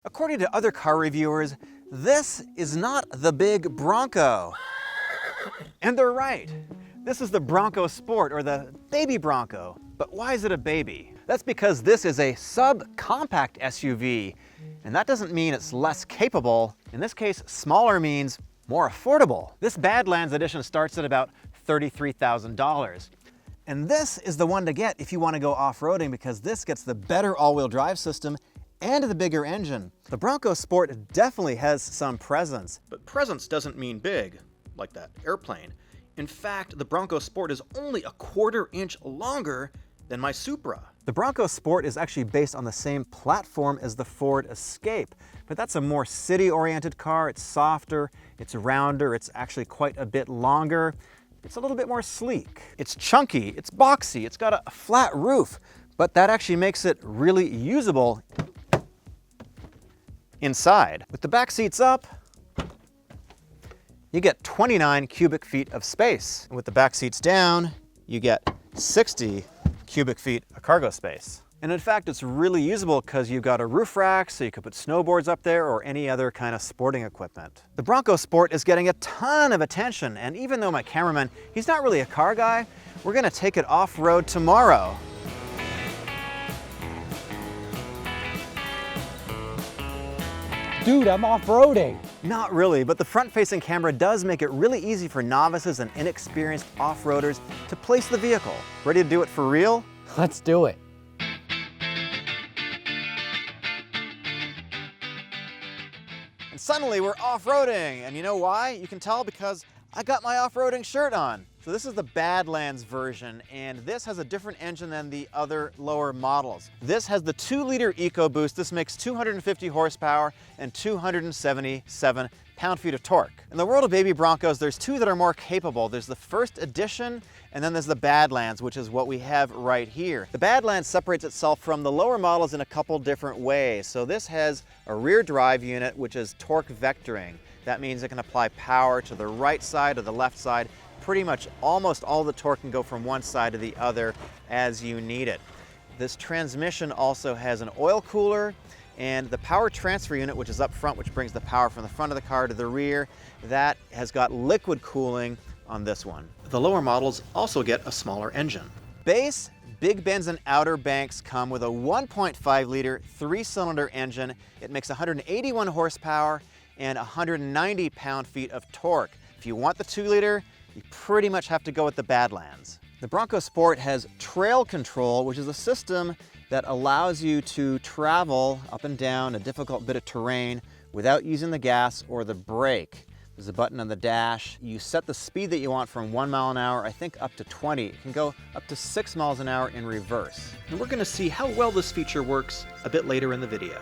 According to other car reviewers, this is not the big Bronco. And they're right. This is the Bronco Sport, or the baby Bronco. But why is it a baby? That's because this is a subcompact SUV, and that doesn't mean it's less capable. In this case, smaller means more affordable. This Badlands Edition starts at about $33,000. And this is the one to get if you want to go off-roading, because this gets the better all-wheel drive system and the bigger engine. The Bronco Sport definitely has some presence, but presence doesn't mean big, like that airplane. In fact, the Bronco Sport is only a 1/4 inch longer than my Supra. The Bronco Sport is actually based on the same platform as the Ford Escape, but that's a more city-oriented car. It's softer, it's rounder, it's actually quite a bit longer. It's a little bit more sleek. It's chunky, it's boxy, it's got a flat roof, but that actually makes it really usable inside. With the back seats up, you get 29 cubic feet of space. And with the back seats down, you get 60 cubic feet of cargo space. And in fact, it's really usable because you've got a roof rack, so you could put snowboards up there or any other kind of sporting equipment. The Bronco Sport is getting a ton of attention, and even though my cameraman, he's not really a car guy, we're gonna take it off-road tomorrow. Dude, I'm off-roading. Not really, but the front-facing camera does make it really easy for novices and inexperienced off-roaders to place the vehicle. Ready to do it for real? Let's do it. And suddenly we're off-roading, and you know why? You can tell because I got my off-roading shirt on. So this is the Badlands version, and this has a different engine than the other lower models. This has the 2-liter EcoBoost. This makes 250 horsepower and 277 pound-feet of torque. In the world of baby Broncos, there's two that are more capable. There's the First Edition, and then there's the Badlands, which is what we have right here. The Badlands separates itself from the lower models in a couple different ways. So this has a rear drive unit, which is torque vectoring. That means it can apply power to the right side or the left side. Pretty much almost all the torque can go from one side to the other as you need it. This transmission also has an oil cooler, and the power transfer unit, which is up front, which brings the power from the front of the car to the rear, that has got liquid cooling on this one. The lower models also get a smaller engine. Base Big Bends and Outer Banks come with a 1.5-liter 3-cylinder engine. It makes 181 horsepower and 190 pound-feet of torque. If you want the 2-liter, you pretty much have to go with the Badlands. The Bronco Sport has trail control, which is a system that allows you to travel up and down a difficult bit of terrain without using the gas or the brake. There's a button on the dash. You set the speed that you want from 1 mile an hour, I think up to 20. It can go up to 6 miles an hour in reverse. And we're gonna see how well this feature works a bit later in the video.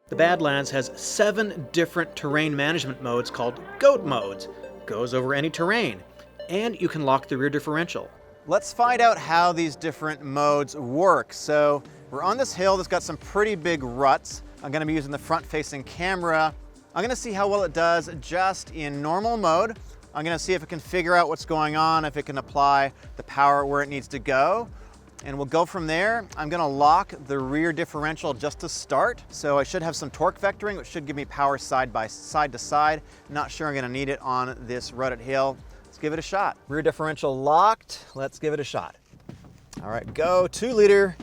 The Badlands has 7 different terrain management modes called GOAT modes. Goes over any terrain. And you can lock the rear differential. Let's find out how these different modes work. So we're on this hill that's got some pretty big ruts. I'm gonna be using the front-facing camera. I'm gonna see how well it does just in normal mode. I'm gonna see if it can figure out what's going on, if it can apply the power where it needs to go. And we'll go from there. I'm gonna lock the rear differential just to start. So I should have some torque vectoring, which should give me power side to side. Not sure I'm gonna need it on this rutted hill. Let's give it a shot. Rear differential locked. Let's give it a shot. All right, go 2-liter.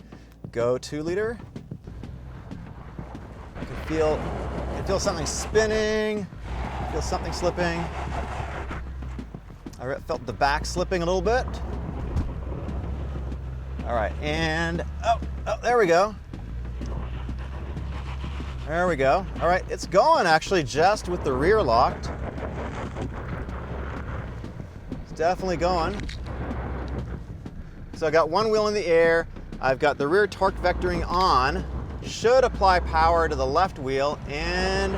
Go 2-liter. I can feel something spinning. Feel something slipping. I felt the back slipping a little bit. All right, and oh, there we go. There we go. All right, it's going actually just with the rear locked. It's definitely going. So I got one wheel in the air. I've got the rear torque vectoring on. Should apply power to the left wheel, and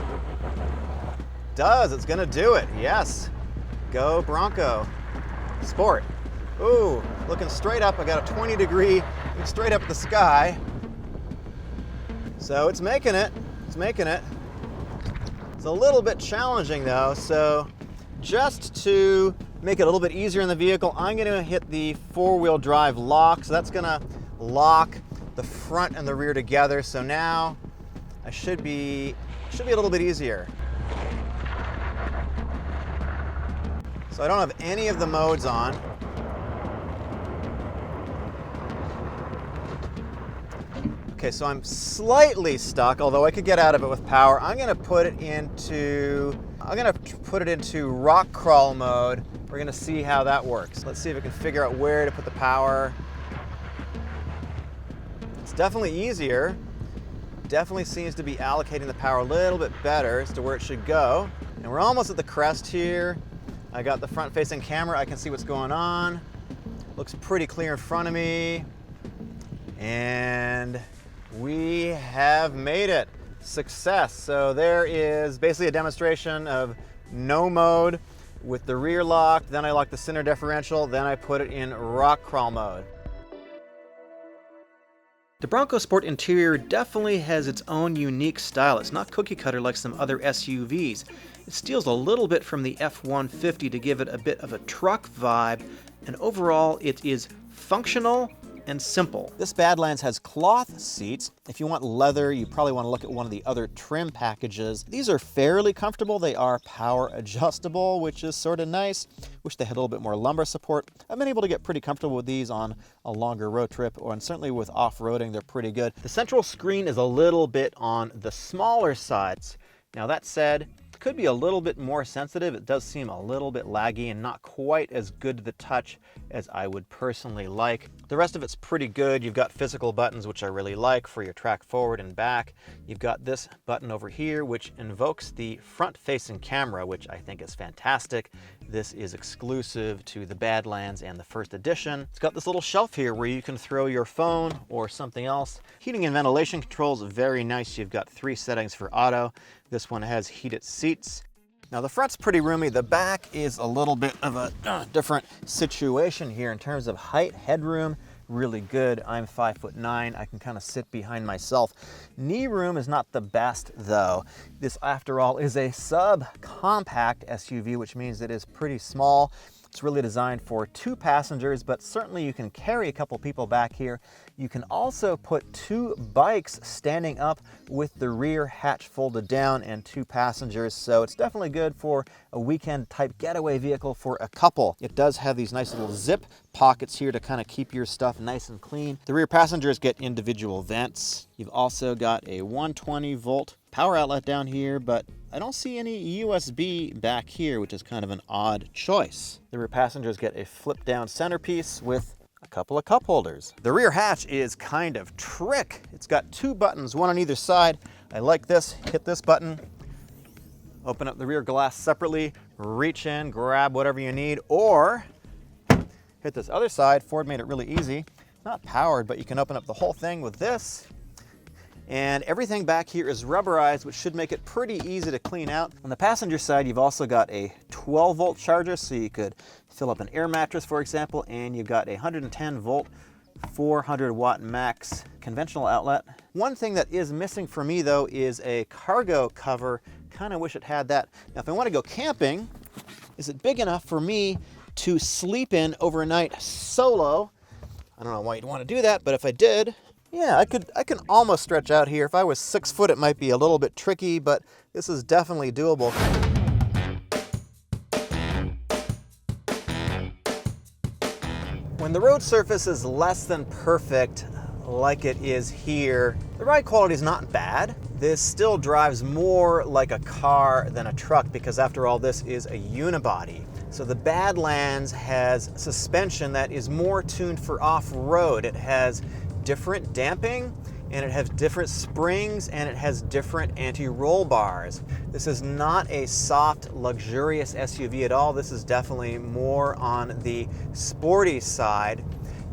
does. It's gonna do it, yes. Go Bronco Sport. Ooh, looking straight up. I got a 20-degree, looking straight up at the sky. So it's making it, it's making it. It's a little bit challenging though, so just to make it a little bit easier in the vehicle, I'm gonna hit the 4-wheel drive lock. So that's gonna lock the front and the rear together. So now I should be a little bit easier. So I don't have any of the modes on. Okay, so I'm slightly stuck, although I could get out of it with power. I'm gonna put it into rock crawl mode. We're gonna see how that works. Let's see if I can figure out where to put the power. It's definitely easier. Definitely seems to be allocating the power a little bit better as to where it should go. And we're almost at the crest here. I got the front-facing camera. I can see what's going on. Looks pretty clear in front of me. And we have made it. Success. So there is basically a demonstration of no mode with the rear locked. Then I lock the center differential. Then I put it in rock crawl mode. The Bronco Sport interior definitely has its own unique style. It's not cookie cutter like some other SUVs. It steals a little bit from the F-150 to give it a bit of a truck vibe, and overall it is functional and simple. This Badlands has cloth seats. If you want leather, you probably want to look at one of the other trim packages. These are fairly comfortable. They are power adjustable, which is sort of nice. Wish they had a little bit more lumbar support. I've been able to get pretty comfortable with these on a longer road trip, and certainly with off-roading, they're pretty good. The central screen is a little bit on the smaller sides. Now that said, could be a little bit more sensitive. It does seem a little bit laggy and not quite as good to the touch as I would personally like. The rest of it's pretty good. You've got physical buttons, which I really like for your track forward and back. You've got this button over here, which invokes the front-facing camera, which I think is fantastic. This is exclusive to the Badlands and the first edition. It's got this little shelf here where you can throw your phone or something else. Heating and ventilation controls, very nice. You've got 3 settings for auto. This one has heated seats. Now the front's pretty roomy. The back is a little bit of a different situation here in terms of height. Headroom, really good. I'm 5'9". I can kind of sit behind myself. Knee room is not the best though. This, after all, is a subcompact SUV, which means it is pretty small. It's really designed for 2 passengers, but certainly you can carry a couple people back here. You can also put 2 bikes standing up with the rear hatch folded down and 2 passengers. So it's definitely good for a weekend type getaway vehicle for a couple. It does have these nice little zip pockets here to kind of keep your stuff nice and clean. The rear passengers get individual vents. You've also got a 120 volt power outlet down here, but I don't see any USB back here, which is kind of an odd choice. The rear passengers get a flip down centerpiece with a couple of cup holders. The rear hatch is kind of trick. It's got 2 buttons, one on either side. I like this. Hit this button, open up the rear glass separately, reach in, grab whatever you need, or hit this other side. Ford made it really easy. Not powered, but you can open up the whole thing with this. And everything back here is rubberized, which should make it pretty easy to clean out. On the passenger side, you've also got a 12 volt charger, so you could fill up an air mattress, for example, and you've got a 110 volt, 400 watt max conventional outlet. One thing that is missing for me though is a cargo cover. Kind of wish it had that. Now, if I want to go camping, is it big enough for me to sleep in overnight solo? I don't know why you'd want to do that, but if I did, yeah, I can almost stretch out here. If I was 6 foot, it might be a little bit tricky, but this is definitely doable. When the road surface is less than perfect, like it is here, the ride quality is not bad. This still drives more like a car than a truck because after all, this is a unibody. So the Badlands has suspension that is more tuned for off-road. It has different damping, and it has different springs, and it has different anti-roll bars. This is not a soft, luxurious SUV at all. This is definitely more on the sporty side.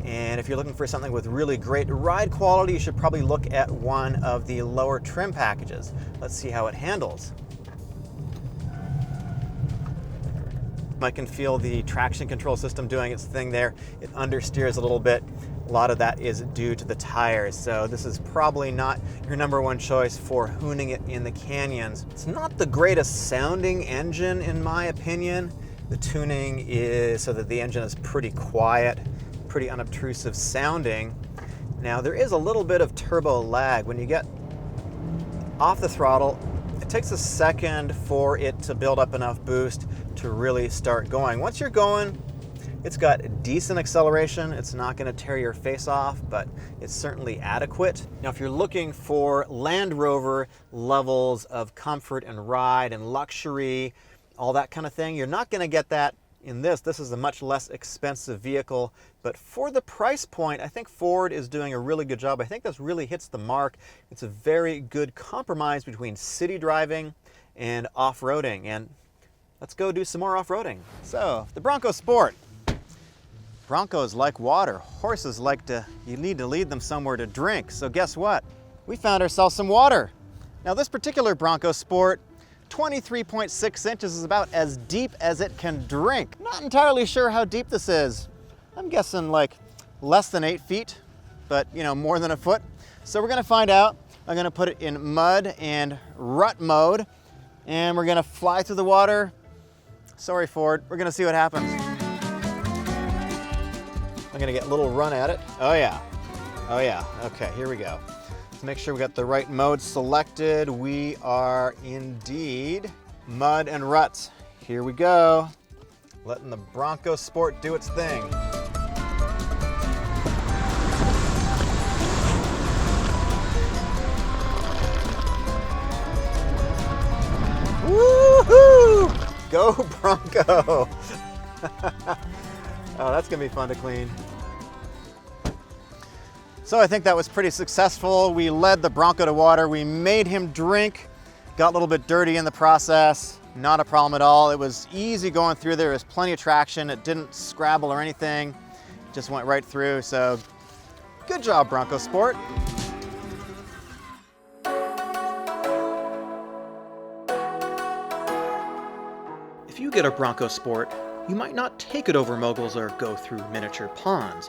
And if you're looking for something with really great ride quality, you should probably look at one of the lower trim packages. Let's see how it handles. I can feel the traction control system doing its thing there. It understeers a little bit. A lot of that is due to the tires, so this is probably not your #1 choice for hooning it in the canyons. It's not the greatest sounding engine in my opinion. The tuning is so that the engine is pretty quiet, pretty unobtrusive sounding. Now there is a little bit of turbo lag. When you get off the throttle, it takes a second for it to build up enough boost to really start going. Once you're going, it's got decent acceleration. It's not going to tear your face off, but it's certainly adequate. Now, if you're looking for Land Rover levels of comfort and ride and luxury, all that kind of thing, you're not going to get that in this. This is a much less expensive vehicle, but for the price point, I think Ford is doing a really good job. I think this really hits the mark. It's a very good compromise between city driving and off-roading, and let's go do some more off-roading. So, the Bronco Sport. Broncos like water. Horses like you need to lead them somewhere to drink. So guess what? We found ourselves some water. Now this particular Bronco Sport, 23.6 inches is about as deep as it can drink. Not entirely sure how deep this is. I'm guessing like less than 8 feet, but you know, more than a foot. So we're gonna find out. I'm gonna put it in mud and rut mode, and we're gonna fly through the water. Sorry, Ford, we're gonna see what happens. I'm gonna get a little run at it. Oh yeah, okay, here we go. Let's make sure we got the right mode selected. We are indeed mud and ruts. Here we go. Letting the Bronco Sport do its thing. Woohoo! Go Bronco! Oh, that's gonna be fun to clean. So I think that was pretty successful. We led the Bronco to water. We made him drink. Got a little bit dirty in the process. Not a problem at all. It was easy going through there. There was plenty of traction. It didn't scrabble or anything. It just went right through. So good job, Bronco Sport. If you get a Bronco Sport, you might not take it over moguls or go through miniature ponds,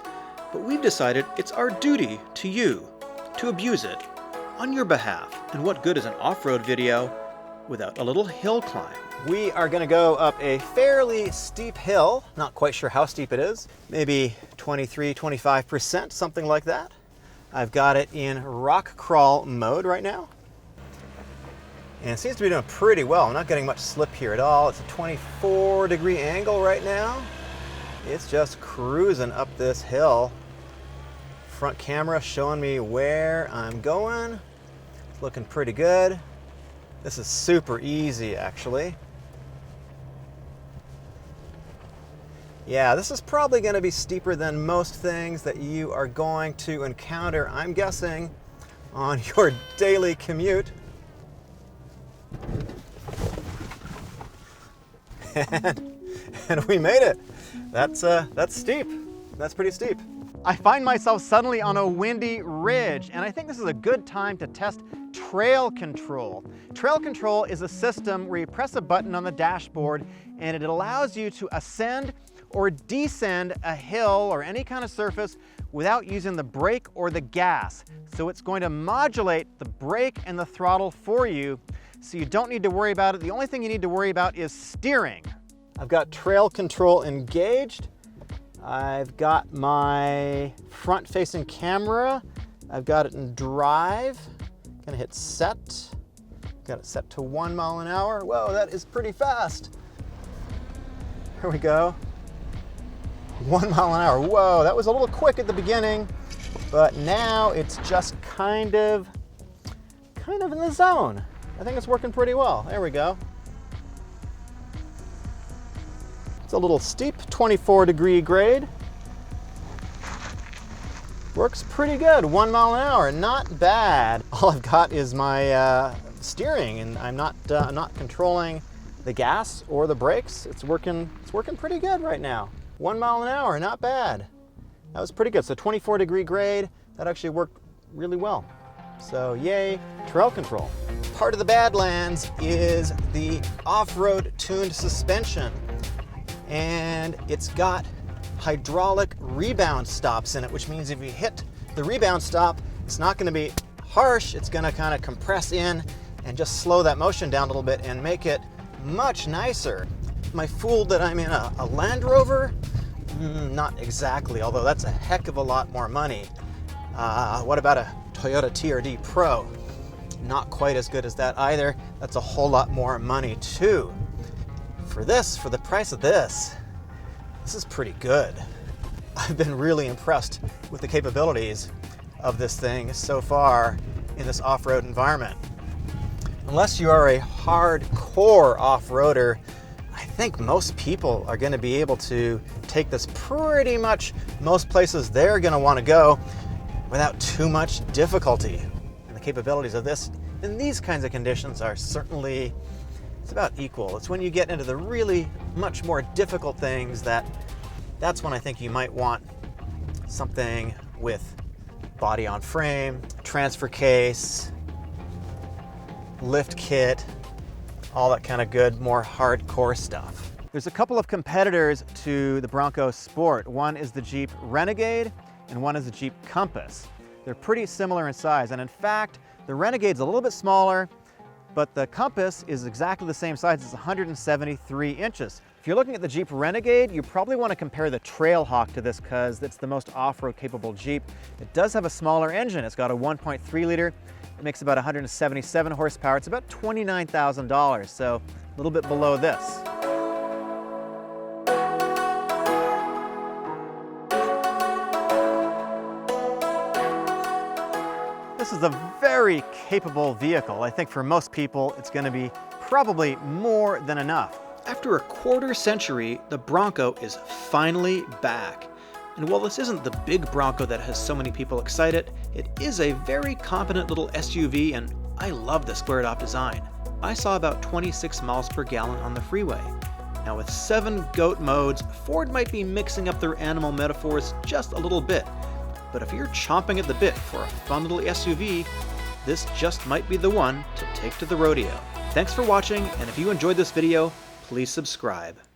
but we've decided it's our duty to you to abuse it on your behalf. And what good is an off-road video without a little hill climb? We are going to go up a fairly steep hill. Not quite sure how steep it is. Maybe 23-25%, something like that. I've got it in rock crawl mode right now. And it seems to be doing pretty well. I'm not getting much slip here at all. It's a 24-degree angle right now. It's just cruising up this hill. Front camera showing me where I'm going. It's looking pretty good. This is super easy, actually. Yeah, this is probably going to be steeper than most things that you are going to encounter, I'm guessing, on your daily commute. And we made it. That's steep. That's pretty steep. I find myself suddenly on a windy ridge, and I think this is a good time to test trail control. Trail control is a system where you press a button on the dashboard and it allows you to ascend or descend a hill or any kind of surface without using the brake or the gas. So it's going to modulate the brake and the throttle for you, so you don't need to worry about it. The only thing you need to worry about is steering. I've got trail control engaged. I've got my front-facing camera. I've got it in drive. Gonna hit set. Got it set to 1 mile an hour. Whoa, that is pretty fast. Here we go. 1 mile an hour. Whoa, that was a little quick at the beginning, but now it's just kind of in the zone. I think it's working pretty well. There we go. It's a little steep, 24-degree grade. Works pretty good, 1 mile an hour, not bad. All I've got is my steering, and I'm not controlling the gas or the brakes. It's working pretty good right now. 1 mile an hour, not bad. That was pretty good. So 24-degree grade, that actually worked really well. So yay, trail control. Part of the Badlands is the off-road tuned suspension, and it's got hydraulic rebound stops in it, which means if you hit the rebound stop, it's not going to be harsh. It's going to kind of compress in and just slow that motion down a little bit and make it much nicer. Am I fooled that I'm in a Land Rover? Not exactly, although that's a heck of a lot more money. What about a Toyota TRD Pro? Not quite as good as that either. That's a whole lot more money too. For the price of this is pretty good. I've been really impressed with the capabilities of this thing so far in this off-road environment. Unless you are a hardcore off-roader, I think most people are going to be able to take this pretty much most places they're going to want to go without too much difficulty. And the capabilities of this in these kinds of conditions are certainly, it's about equal. It's when you get into the really much more difficult things that's when I think you might want something with body on frame, transfer case, lift kit, all that kind of good, more hardcore stuff. There's a couple of competitors to the Bronco Sport. One is the Jeep Renegade and one is the Jeep Compass. They're pretty similar in size, and in fact, the Renegade's a little bit smaller, but the Compass is exactly the same size. It's 173 inches. If you're looking at the Jeep Renegade, you probably want to compare the Trailhawk to this because it's the most off-road capable Jeep. It does have a smaller engine. It's got a 1.3 liter. It makes about 177 horsepower. It's about $29,000, so a little bit below this. This is a very capable vehicle. I think for most people, it's going to be probably more than enough. After a quarter century, the Bronco is finally back. And while this isn't the big Bronco that has so many people excited, it is a very competent little SUV, and I love the squared off design. I saw about 26 miles per gallon on the freeway. Now with 7 GOAT modes, Ford might be mixing up their animal metaphors just a little bit. But if you're chomping at the bit for a fun little SUV, this just might be the one to take to the rodeo. Thanks for watching, and if you enjoyed this video, please subscribe.